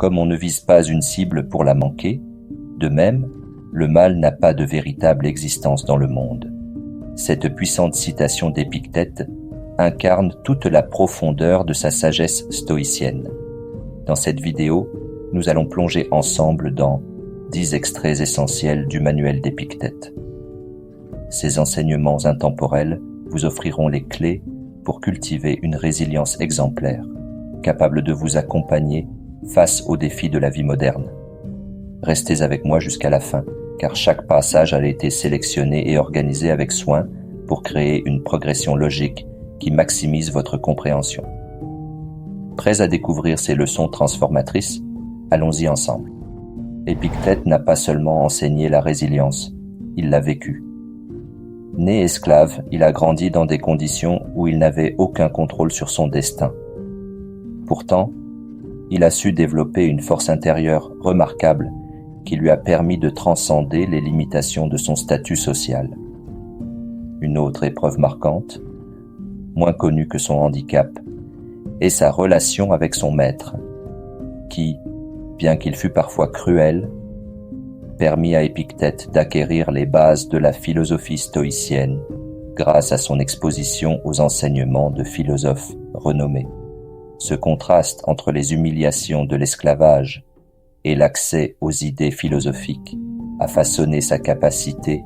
Comme on ne vise pas une cible pour la manquer, de même, le mal n'a pas de véritable existence dans le monde. Cette puissante citation d'Épictète incarne toute la profondeur de sa sagesse stoïcienne. Dans cette vidéo, nous allons plonger ensemble dans 10 extraits essentiels du manuel d'Épictète. Ces enseignements intemporels vous offriront les clés pour cultiver une résilience exemplaire, capable de vous accompagner face aux défis de la vie moderne. Restez avec moi jusqu'à la fin, car chaque passage a été sélectionné et organisé avec soin pour créer une progression logique qui maximise votre compréhension. Prêts à découvrir ces leçons transformatrices? Allons-y ensemble. Épictète n'a pas seulement enseigné la résilience, il l'a vécue. Né esclave, il a grandi dans des conditions où il n'avait aucun contrôle sur son destin. Pourtant, il a su développer une force intérieure remarquable qui lui a permis de transcender les limitations de son statut social. Une autre épreuve marquante, moins connue que son handicap, est sa relation avec son maître, qui, bien qu'il fût parfois cruel, permit à Épictète d'acquérir les bases de la philosophie stoïcienne grâce à son exposition aux enseignements de philosophes renommés. Ce contraste entre les humiliations de l'esclavage et l'accès aux idées philosophiques a façonné sa capacité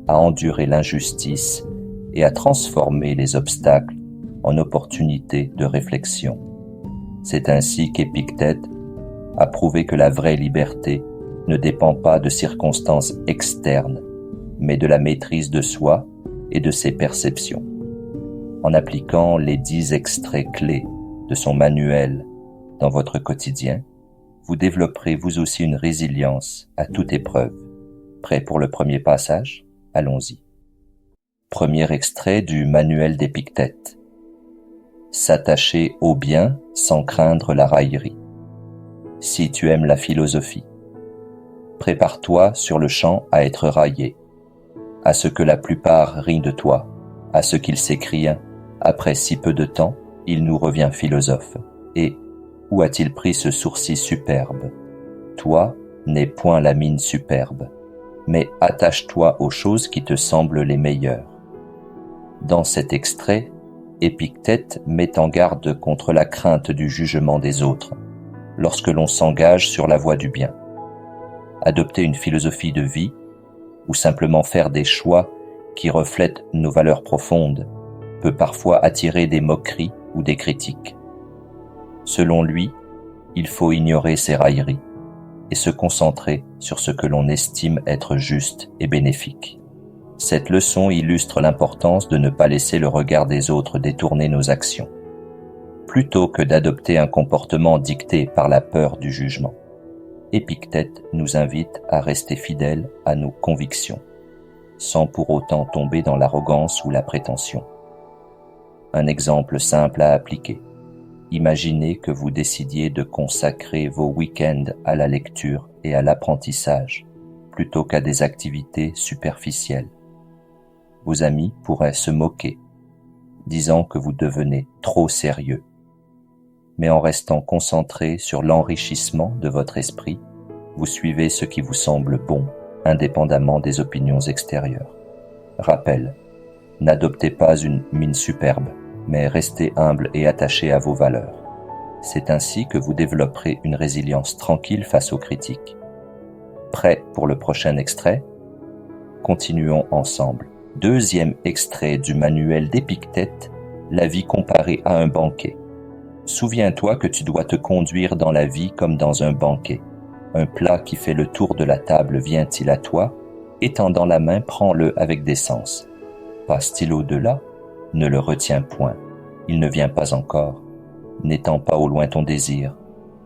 à endurer l'injustice et à transformer les obstacles en opportunités de réflexion. C'est ainsi qu'Épictète a prouvé que la vraie liberté ne dépend pas de circonstances externes, mais de la maîtrise de soi et de ses perceptions. En appliquant les 10 extraits clés de son manuel dans votre quotidien, vous développerez vous aussi une résilience à toute épreuve. Prêt pour le premier passage? Allons-y. Premier extrait du manuel d'Épictète. S'attacher au bien sans craindre la raillerie. Si tu aimes la philosophie, prépare-toi sur le champ à être raillé, à ce que la plupart rient de toi, à ce qu'ils s'écrient « Après si peu de temps, il nous revient philosophe. » Et « Où a-t-il pris ce sourcil superbe ?» Toi, n'aie point la mine superbe, mais attache-toi aux choses qui te semblent les meilleures. Dans cet extrait, Épictète met en garde contre la crainte du jugement des autres, lorsque l'on s'engage sur la voie du bien. Adopter une philosophie de vie, ou simplement faire des choix qui reflètent nos valeurs profondes, peut parfois attirer des moqueries ou des critiques. Selon lui, il faut ignorer ces railleries et se concentrer sur ce que l'on estime être juste et bénéfique. Cette leçon illustre l'importance de ne pas laisser le regard des autres détourner nos actions, plutôt que d'adopter un comportement dicté par la peur du jugement. Épictète nous invite à rester fidèles à nos convictions, sans pour autant tomber dans l'arrogance ou la prétention. Un exemple simple à appliquer. Imaginez que vous décidiez de consacrer vos week-ends à la lecture et à l'apprentissage, plutôt qu'à des activités superficielles. Vos amis pourraient se moquer, disant que vous devenez trop sérieux. Mais en restant concentré sur l'enrichissement de votre esprit, vous suivez ce qui vous semble bon, indépendamment des opinions extérieures. Rappel, n'adoptez pas une mine superbe, mais restez humble et attaché à vos valeurs. C'est ainsi que vous développerez une résilience tranquille face aux critiques. Prêt pour le prochain extrait? Continuons ensemble. Deuxième extrait du manuel d'Épictète, la vie comparée à un banquet. Souviens-toi que tu dois te conduire dans la vie comme dans un banquet. Un plat qui fait le tour de la table vient-il à toi? Étendant la main, prends-le avec décence. Passe-t-il au-delà? Ne le retiens point. Il ne vient pas encore. N'étends pas au loin ton désir,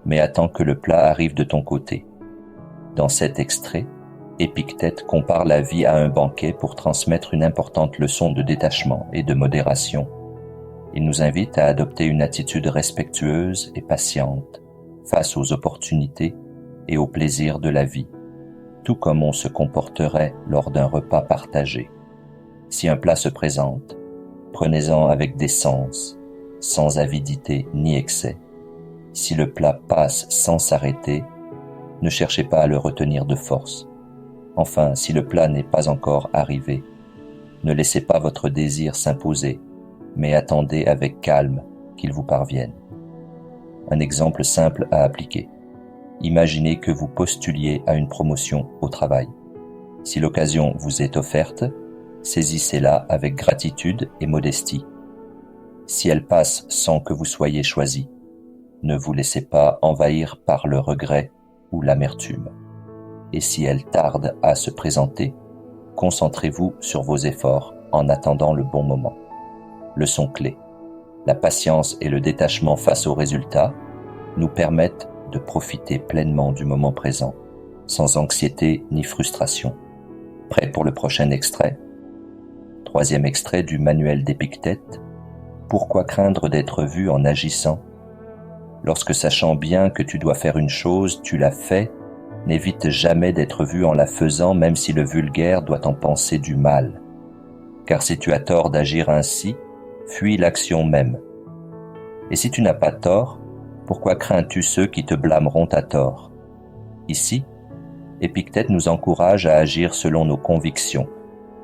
mais attends que le plat arrive de ton côté. Dans cet extrait, Épictète compare la vie à un banquet pour transmettre une importante leçon de détachement et de modération. Il nous invite à adopter une attitude respectueuse et patiente face aux opportunités et aux plaisirs de la vie, tout comme on se comporterait lors d'un repas partagé. Si un plat se présente, prenez-en avec décence, sans avidité ni excès. Si le plat passe sans s'arrêter, ne cherchez pas à le retenir de force. Enfin, si le plat n'est pas encore arrivé, ne laissez pas votre désir s'imposer, mais attendez avec calme qu'il vous parvienne. Un exemple simple à appliquer. Imaginez que vous postuliez à une promotion au travail. Si l'occasion vous est offerte, saisissez-la avec gratitude et modestie. Si elle passe sans que vous soyez choisi, ne vous laissez pas envahir par le regret ou l'amertume. Et si elle tarde à se présenter, concentrez-vous sur vos efforts en attendant le bon moment. Leçon clé. La patience et le détachement face aux résultats nous permettent de profiter pleinement du moment présent, sans anxiété ni frustration. Prêt pour le prochain extrait? 3e extrait du manuel d'Épictète. Pourquoi craindre d'être vu en agissant? Lorsque sachant bien que tu dois faire une chose, tu la fais, n'évite jamais d'être vu en la faisant, même si le vulgaire doit en penser du mal. Car si tu as tort d'agir ainsi, fuis l'action même. Et si tu n'as pas tort, pourquoi crains-tu ceux qui te blâmeront à tort? Ici, Épictète nous encourage à agir selon nos convictions,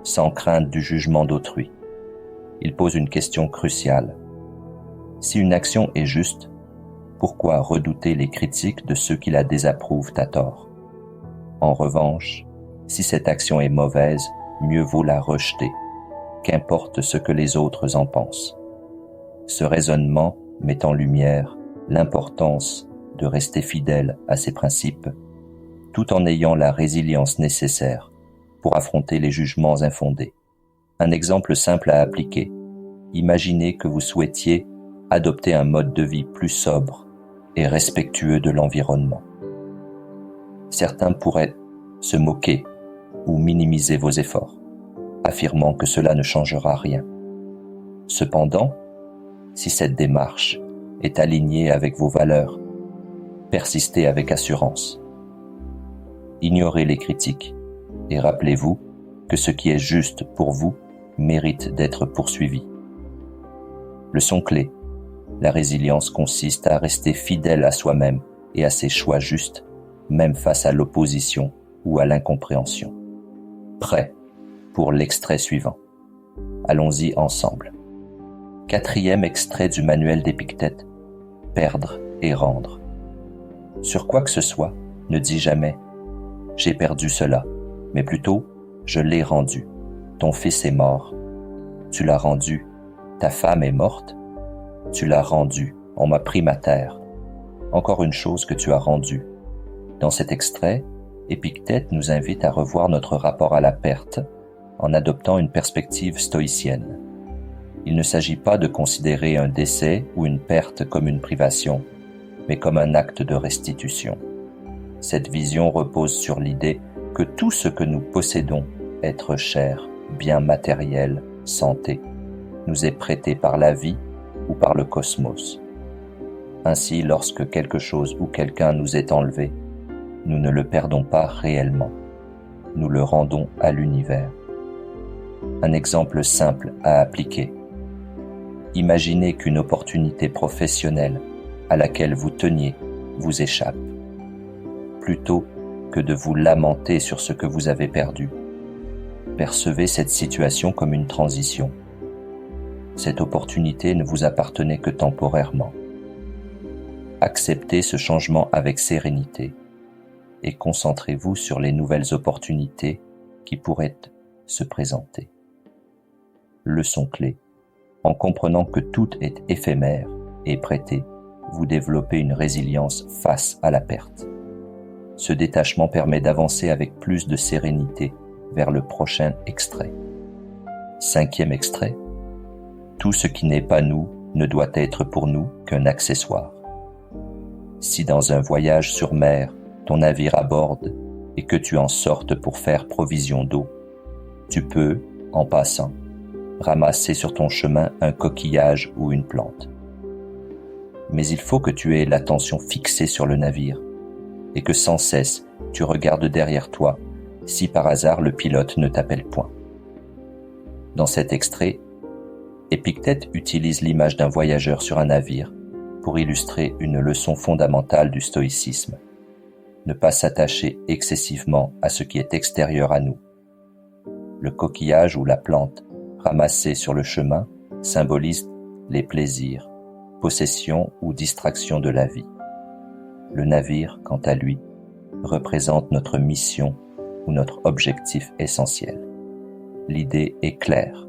sans crainte du jugement d'autrui. Il pose une question cruciale. Si une action est juste, pourquoi redouter les critiques de ceux qui la désapprouvent à tort? En revanche, si cette action est mauvaise, mieux vaut la rejeter, qu'importe ce que les autres en pensent. Ce raisonnement met en lumière l'importance de rester fidèle à ses principes, tout en ayant la résilience nécessaire pour affronter les jugements infondés. Un exemple simple à appliquer. Imaginez que vous souhaitiez adopter un mode de vie plus sobre et respectueux de l'environnement. Certains pourraient se moquer ou minimiser vos efforts, affirmant que cela ne changera rien. Cependant, si cette démarche est alignée avec vos valeurs, persistez avec assurance. Ignorez les critiques et rappelez-vous que ce qui est juste pour vous mérite d'être poursuivi. Leçon clé. La résilience consiste à rester fidèle à soi-même et à ses choix justes, même face à l'opposition ou à l'incompréhension. Prêt pour l'extrait suivant. Allons-y ensemble. 4e extrait du manuel d'Épictète. Perdre et rendre. Sur quoi que ce soit, ne dis jamais « J'ai perdu cela », mais plutôt « Je l'ai rendu ». Ton fils est mort. Tu l'as rendu. Ta femme est morte. Tu l'as rendu. On m'a pris ma terre. Encore une chose que tu as rendue. Dans cet extrait, Épictète nous invite à revoir notre rapport à la perte en adoptant une perspective stoïcienne. Il ne s'agit pas de considérer un décès ou une perte comme une privation, mais comme un acte de restitution. Cette vision repose sur l'idée que tout ce que nous possédons, être cher, bien matériel, santé, nous est prêté par la vie ou par le cosmos. Ainsi, lorsque quelque chose ou quelqu'un nous est enlevé, nous ne le perdons pas réellement. Nous le rendons à l'univers. Un exemple simple à appliquer. Imaginez qu'une opportunité professionnelle à laquelle vous teniez vous échappe. Plutôt que de vous lamenter sur ce que vous avez perdu, percevez cette situation comme une transition. Cette opportunité ne vous appartenait que temporairement. Acceptez ce changement avec sérénité et concentrez-vous sur les nouvelles opportunités qui pourraient se présenter. Leçon clé. En comprenant que tout est éphémère et prêté, vous développez une résilience face à la perte. Ce détachement permet d'avancer avec plus de sérénité vers le prochain extrait. 5e extrait. Tout ce qui n'est pas nous ne doit être pour nous qu'un accessoire. Si dans un voyage sur mer, ton navire aborde et que tu en sortes pour faire provision d'eau, tu peux, en passant, ramasser sur ton chemin un coquillage ou une plante. Mais il faut que tu aies l'attention fixée sur le navire et que sans cesse tu regardes derrière toi si par hasard le pilote ne t'appelle point. Dans cet extrait, Épictète utilise l'image d'un voyageur sur un navire pour illustrer une leçon fondamentale du stoïcisme. Ne pas s'attacher excessivement à ce qui est extérieur à nous. Le coquillage ou la plante ramassée sur le chemin symbolise les plaisirs, possessions ou distractions de la vie. Le navire, quant à lui, représente notre mission ou notre objectif essentiel. L'idée est claire.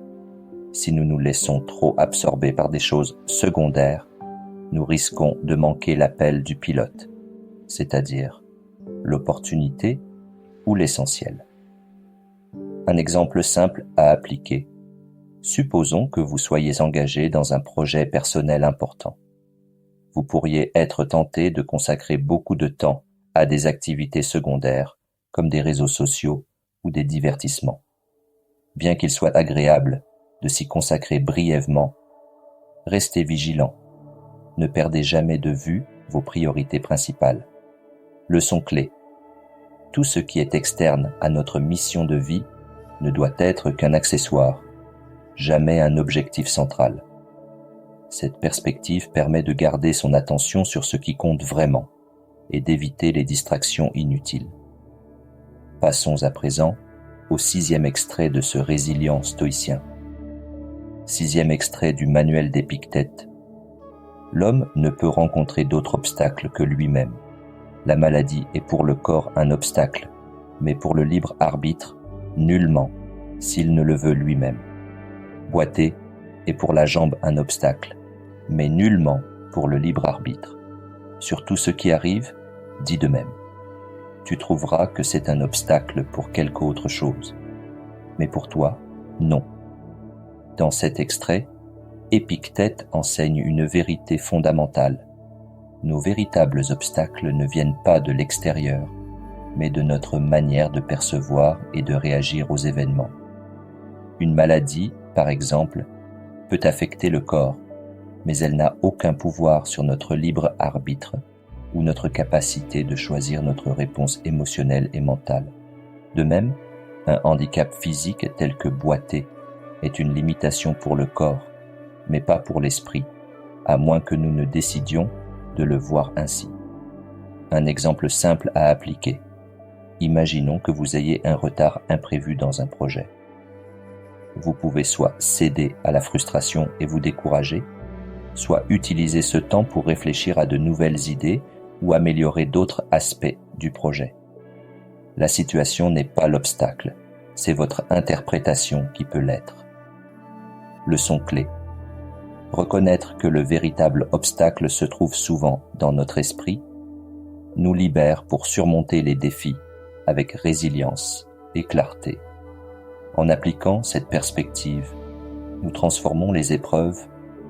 Si nous nous laissons trop absorber par des choses secondaires, nous risquons de manquer l'appel du pilote, c'est-à-dire l'opportunité ou l'essentiel. Un exemple simple à appliquer. Supposons que vous soyez engagé dans un projet personnel important. Vous pourriez être tenté de consacrer beaucoup de temps à des activités secondaires, comme des réseaux sociaux ou des divertissements. Bien qu'il soit agréable de s'y consacrer brièvement, restez vigilant. Ne perdez jamais de vue vos priorités principales. Leçon clé. Tout ce qui est externe à notre mission de vie ne doit être qu'un accessoire, jamais un objectif central. Cette perspective permet de garder son attention sur ce qui compte vraiment et d'éviter les distractions inutiles. Passons à présent au 6e extrait de ce résilient stoïcien. 6e extrait du manuel d'Épictète. L'homme ne peut rencontrer d'autre obstacle que lui-même. La maladie est pour le corps un obstacle, mais pour le libre arbitre, nullement, s'il ne le veut lui-même. Boiter est pour la jambe un obstacle, mais nullement pour le libre arbitre. Sur tout ce qui arrive, dis de même. Tu trouveras que c'est un obstacle pour quelque autre chose. Mais pour toi, non. Dans cet extrait, Épictète enseigne une vérité fondamentale. Nos véritables obstacles ne viennent pas de l'extérieur, mais de notre manière de percevoir et de réagir aux événements. Une maladie, par exemple, peut affecter le corps, mais elle n'a aucun pouvoir sur notre libre arbitre ou notre capacité de choisir notre réponse émotionnelle et mentale. De même, un handicap physique tel que boiter est une limitation pour le corps, mais pas pour l'esprit, à moins que nous ne décidions de le voir ainsi. Un exemple simple à appliquer. Imaginons que vous ayez un retard imprévu dans un projet. Vous pouvez soit céder à la frustration et vous décourager, soit utiliser ce temps pour réfléchir à de nouvelles idées ou améliorer d'autres aspects du projet. La situation n'est pas l'obstacle, c'est votre interprétation qui peut l'être. Leçon clé. Reconnaître que le véritable obstacle se trouve souvent dans notre esprit nous libère pour surmonter les défis avec résilience et clarté. En appliquant cette perspective, nous transformons les épreuves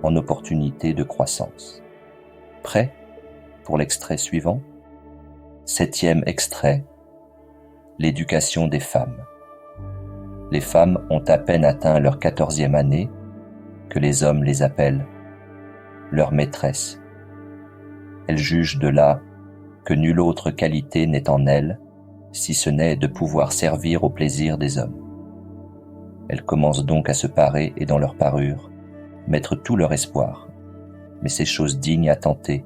en opportunités de croissance. Prêt pour l'extrait suivant? 7e extrait. L'éducation des femmes. Les femmes ont à peine atteint leur 14e année que les hommes les appellent leurs maîtresses. Elles jugent de là que nulle autre qualité n'est en elles, si ce n'est de pouvoir servir au plaisir des hommes. Elles commencent donc à se parer et dans leur parure, mettre tout leur espoir. Mais c'est chose digne à tenter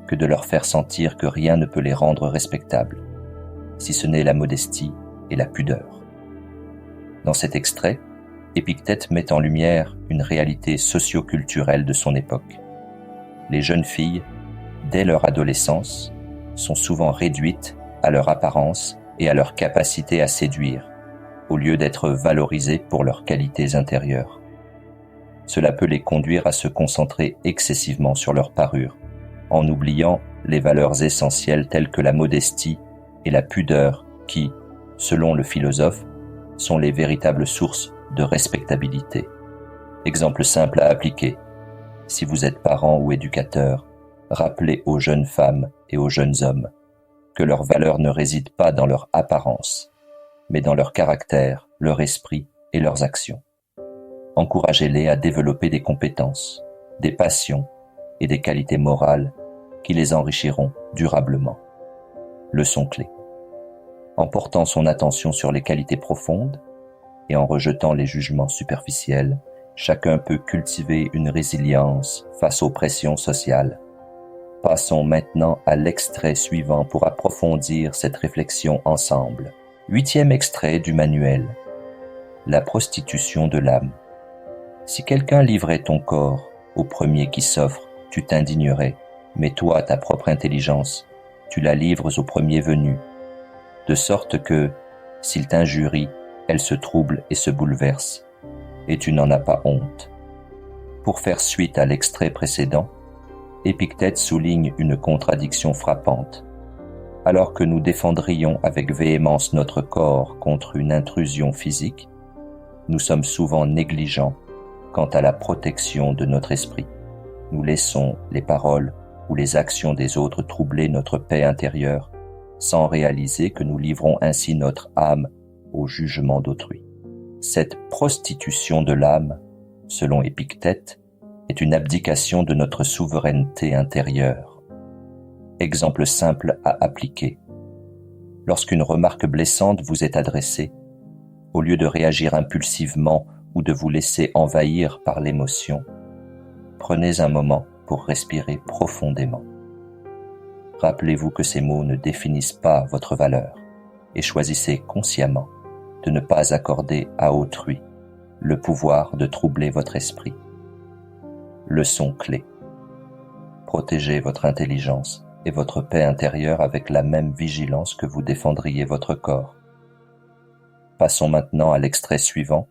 que de leur faire sentir que rien ne peut les rendre respectables, si ce n'est la modestie et la pudeur. Dans cet extrait, Épictète met en lumière une réalité socio-culturelle de son époque. Les jeunes filles, dès leur adolescence, sont souvent réduites à leur apparence et à leur capacité à séduire, au lieu d'être valorisées pour leurs qualités intérieures. Cela peut les conduire à se concentrer excessivement sur leur parure, en oubliant les valeurs essentielles telles que la modestie et la pudeur qui, selon le philosophe, sont les véritables sources de respectabilité. Exemple simple à appliquer. Si vous êtes parent ou éducateur, rappelez aux jeunes femmes et aux jeunes hommes que leur valeur ne réside pas dans leur apparence, mais dans leur caractère, leur esprit et leurs actions. Encouragez-les à développer des compétences, des passions et des qualités morales qui les enrichiront durablement. Leçon clé. En portant son attention sur les qualités profondes et en rejetant les jugements superficiels, chacun peut cultiver une résilience face aux pressions sociales Passons maintenant à l'extrait suivant pour approfondir cette réflexion ensemble. 8e extrait du manuel. La prostitution de l'âme. Si quelqu'un livrait ton corps au premier qui s'offre, tu t'indignerais, mais toi, ta propre intelligence, tu la livres au premier venu, de sorte que, s'il t'injurie, elle se trouble et se bouleverse, et tu n'en as pas honte. Pour faire suite à l'extrait précédent, Épictète souligne une contradiction frappante. Alors que nous défendrions avec véhémence notre corps contre une intrusion physique, nous sommes souvent négligents quant à la protection de notre esprit. Nous laissons les paroles ou les actions des autres troubler notre paix intérieure, sans réaliser que nous livrons ainsi notre âme au jugement d'autrui. Cette prostitution de l'âme, selon Épictète, est une abdication de notre souveraineté intérieure. Exemple simple à appliquer. Lorsqu'une remarque blessante vous est adressée, au lieu de réagir impulsivement ou de vous laisser envahir par l'émotion, prenez un moment pour respirer profondément. Rappelez-vous que ces mots ne définissent pas votre valeur et choisissez consciemment de ne pas accorder à autrui le pouvoir de troubler votre esprit. Leçon clé. Protégez votre intelligence et votre paix intérieure avec la même vigilance que vous défendriez votre corps. Passons maintenant à l'extrait suivant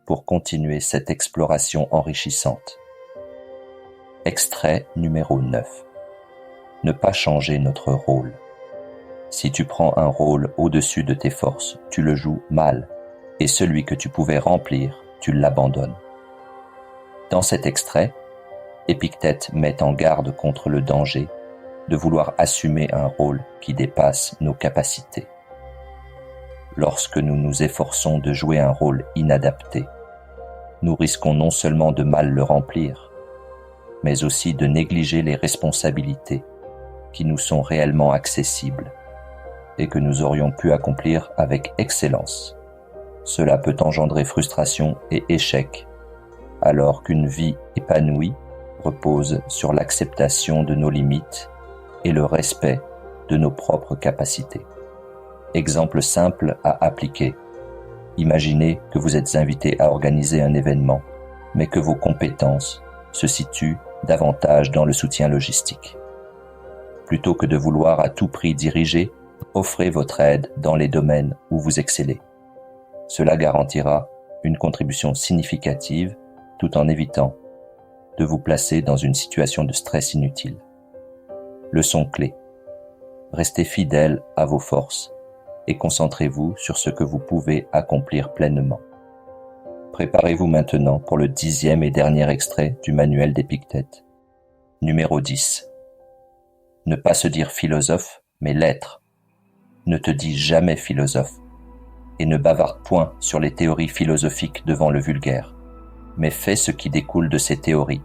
pour continuer cette exploration enrichissante. Extrait numéro 9. Ne pas changer notre rôle. Si tu prends un rôle au-dessus de tes forces, tu le joues mal, et celui que tu pouvais remplir, tu l'abandonnes. Dans cet extrait, Épictète met en garde contre le danger de vouloir assumer un rôle qui dépasse nos capacités. Lorsque nous nous efforçons de jouer un rôle inadapté, nous risquons non seulement de mal le remplir, mais aussi de négliger les responsabilités qui nous sont réellement accessibles et que nous aurions pu accomplir avec excellence. Cela peut engendrer frustration et échec, alors qu'une vie épanouie repose sur l'acceptation de nos limites et le respect de nos propres capacités. Exemple simple à appliquer. Imaginez que vous êtes invité à organiser un événement, mais que vos compétences se situent davantage dans le soutien logistique. Plutôt que de vouloir à tout prix diriger, offrez votre aide dans les domaines où vous excellez. Cela garantira une contribution significative tout en évitant de vous placer dans une situation de stress inutile. Leçon clé. Restez fidèle à vos forces et concentrez-vous sur ce que vous pouvez accomplir pleinement. Préparez-vous maintenant pour le 10e et dernier extrait du manuel d'Épictète. Numéro 10. Ne pas se dire philosophe, mais l'être. Ne te dis jamais philosophe et ne bavarde point sur les théories philosophiques devant le vulgaire, mais fais ce qui découle de ces théories.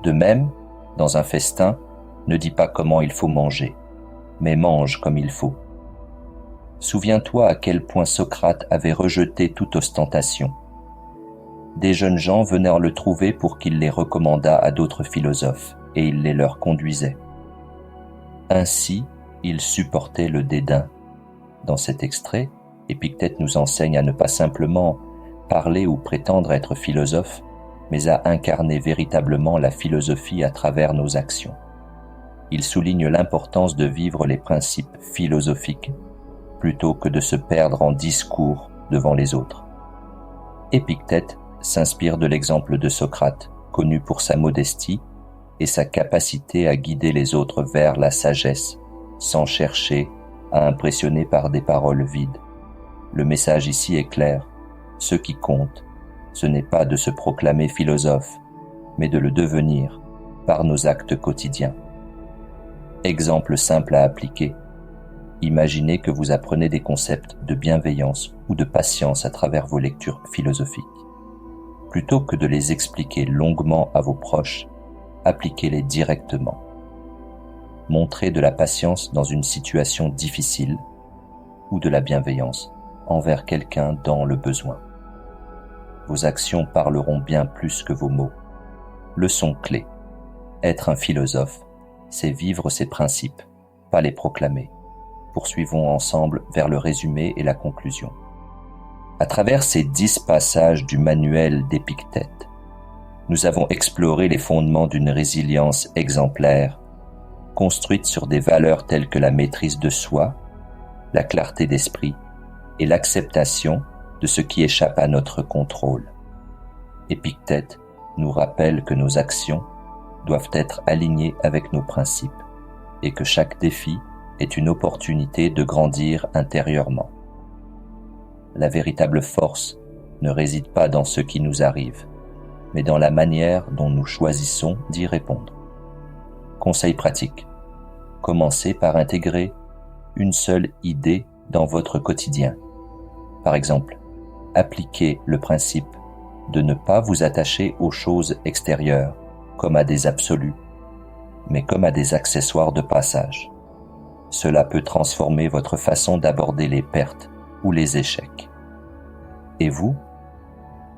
De même, dans un festin, ne dis pas comment il faut manger, mais mange comme il faut. Souviens-toi à quel point Socrate avait rejeté toute ostentation. Des jeunes gens venaient le trouver pour qu'il les recommandât à d'autres philosophes, et il les leur conduisait. Ainsi, il supportait le dédain. Dans cet extrait, Épictète nous enseigne à ne pas simplement parler ou prétendre être philosophe, mais à incarner véritablement la philosophie à travers nos actions. Il souligne l'importance de vivre les principes philosophiques plutôt que de se perdre en discours devant les autres. Épictète s'inspire de l'exemple de Socrate, connu pour sa modestie et sa capacité à guider les autres vers la sagesse, sans chercher à impressionner par des paroles vides. Le message ici est clair. Ce qui compte, ce n'est pas de se proclamer philosophe, mais de le devenir par nos actes quotidiens. Exemple simple à appliquer. Imaginez que vous apprenez des concepts de bienveillance ou de patience à travers vos lectures philosophiques. Plutôt que de les expliquer longuement à vos proches, appliquez-les directement. Montrez de la patience dans une situation difficile ou de la bienveillance envers quelqu'un dans le besoin. Vos actions parleront bien plus que vos mots. Leçon clé. Être un philosophe c'est vivre ces principes, pas les proclamer. Poursuivons ensemble vers le résumé et la conclusion. À travers ces 10 passages du manuel d'Épictète, nous avons exploré les fondements d'une résilience exemplaire, construite sur des valeurs telles que la maîtrise de soi, la clarté d'esprit et l'acceptation de ce qui échappe à notre contrôle. Épictète nous rappelle que nos actions doivent être alignées avec nos principes et que chaque défi est une opportunité de grandir intérieurement. La véritable force ne réside pas dans ce qui nous arrive, mais dans la manière dont nous choisissons d'y répondre. Conseil pratique. Commencez par intégrer une seule idée dans votre quotidien. Par exemple, appliquez le principe de ne pas vous attacher aux choses extérieures comme à des absolus, mais comme à des accessoires de passage. Cela peut transformer votre façon d'aborder les pertes ou les échecs. Et vous,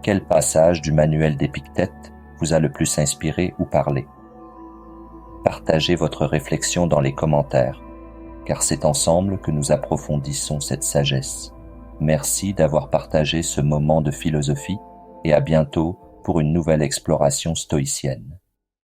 quel passage du manuel d'Épictète vous a le plus inspiré ou parlé? Partagez votre réflexion dans les commentaires, car c'est ensemble que nous approfondissons cette sagesse. Merci d'avoir partagé ce moment de philosophie et à bientôt pour une nouvelle exploration stoïcienne.